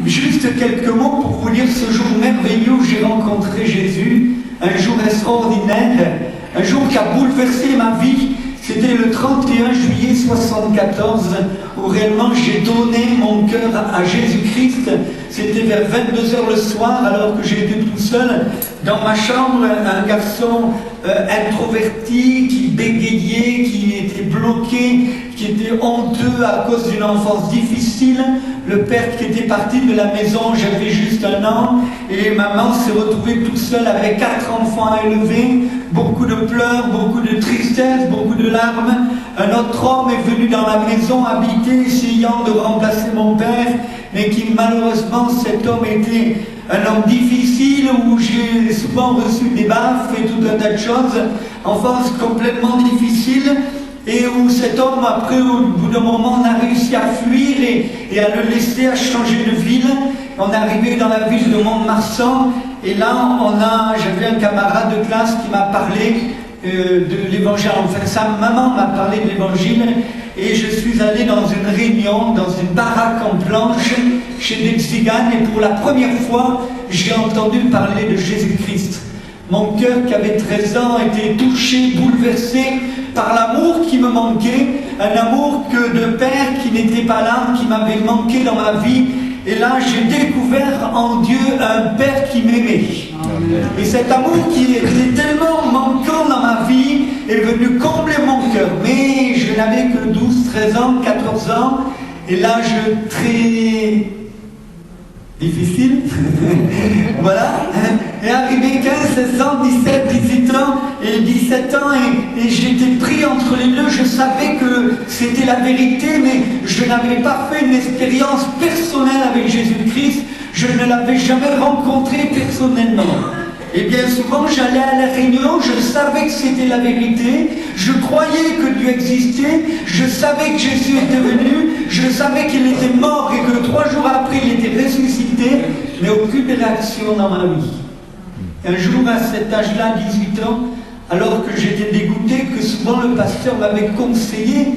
Juste quelques mots pour vous dire ce jour merveilleux où j'ai rencontré Jésus, un jour extraordinaire, un jour qui a bouleversé ma vie. C'était le 31 juillet 1974 où réellement j'ai donné mon cœur à Jésus-Christ. C'était vers 22 h le soir alors que j'étais tout seul dans ma chambre, un garçon introverti qui bégayait, qui était bloqué, qui était honteux à cause d'une enfance difficile. Le père qui était parti de la maison, j'avais juste 1 an, et maman s'est retrouvée toute seule avec 4 enfants à élever, beaucoup de pleurs, beaucoup de tristesse, beaucoup de larmes. Un autre homme est venu dans la maison habiter, essayant de remplacer mon père, mais qui malheureusement, cet homme était un homme difficile, où j'ai souvent reçu des baffes et tout un tas de choses, enfance complètement difficile, et où cet homme, après, au bout d'un moment, on a réussi à fuir et à le laisser, à changer de ville. On est arrivé dans la ville de Mont-de-Marsan, et là, j'avais un camarade de classe qui m'a parlé de l'évangile. Enfin, sa maman m'a parlé de l'évangile, et je suis allé dans une réunion, dans une baraque en planche, chez des tziganes, et pour la première fois, j'ai entendu parler de Jésus-Christ. Mon cœur, qui avait 13 ans, était touché, bouleversé par l'amour qui me manquait, un amour de père qui n'était pas là, qui m'avait manqué dans ma vie. Et là, j'ai découvert en Dieu un père qui m'aimait. Et cet amour qui était tellement manquant dans ma vie est venu combler mon cœur. Mais je n'avais que 12, 13 ans, 14 ans, et l'âge très difficile, voilà, et arrivé 15, 16 ans, 17, 18 ans, et 17 ans, et j'étais pris entre les deux. Je savais que c'était la vérité, mais je n'avais pas fait une expérience personnelle avec Jésus-Christ, je ne l'avais jamais rencontré personnellement. Et bien souvent, j'allais à la réunion, je savais que c'était la vérité, je croyais que Dieu existait, je savais que Jésus était venu, je savais qu'il était mort et que 3 jours après, il était ressuscité, mais aucune réaction dans ma vie. Un jour, à cet âge-là, 18 ans, alors que j'étais dégoûté, que souvent le pasteur m'avait conseillé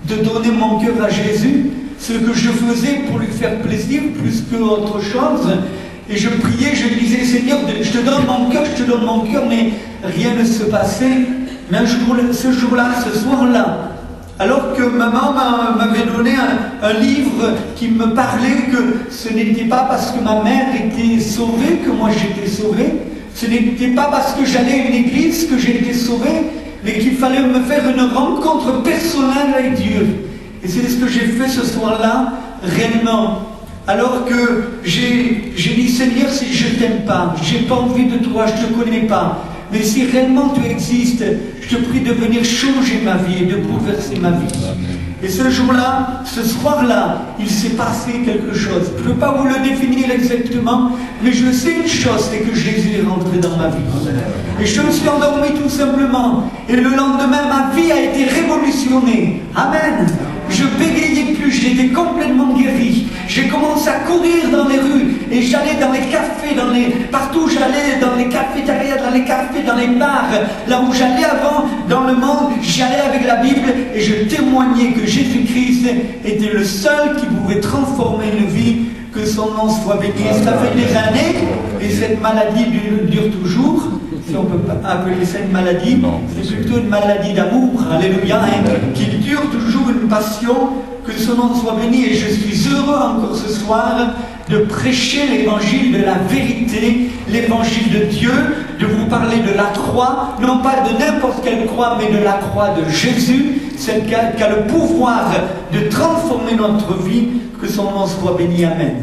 de donner mon cœur à Jésus, ce que je faisais pour lui faire plaisir plus qu'autre chose. Et je priais, je disais, Seigneur, je te donne mon cœur, mais rien ne se passait. Mais ce jour-là, ce soir-là, alors que maman m'avait donné un livre qui me parlait que ce n'était pas parce que ma mère était sauvée que moi j'étais sauvé, ce n'était pas parce que j'allais à une église que j'ai été sauvé, mais qu'il fallait me faire une rencontre personnelle avec Dieu. Et c'est ce que j'ai fait ce soir-là, réellement. Alors que j'ai dit, Seigneur, si je ne t'aime pas, j'ai pas envie de toi, je ne te connais pas, mais si réellement tu existes, je te prie de venir changer ma vie et de bouleverser ma vie. Et ce jour-là, ce soir-là, il s'est passé quelque chose. Je ne peux pas vous le définir exactement, mais je sais une chose, c'est que Jésus est rentré dans ma vie. Et je me suis endormi tout simplement. Et le lendemain, ma vie a été révolutionnée. Amen. Je bégayais plus, j'étais complètement guéri. J'ai commencé à courir dans les rues et j'allais dans les cafés, partout j'allais, dans les cafétérias, dans les cafés, dans les bars, là où j'allais avant dans le monde, j'y allais avec la Bible et je témoignais que Jésus-Christ était le seul qui pouvait transformer une vie, que son nom soit béni. Ça fait des années et cette maladie dure toujours. Si on peut pas appeler ça une maladie, c'est plutôt une maladie d'amour, alléluia, qui dure toujours, une passion, que son nom soit béni. Et je suis heureux encore ce soir de prêcher l'évangile de la vérité, l'évangile de Dieu, de vous parler de la croix, non pas de n'importe quelle croix, mais de la croix de Jésus, celle qui a le pouvoir de transformer notre vie, que son nom soit béni, amen.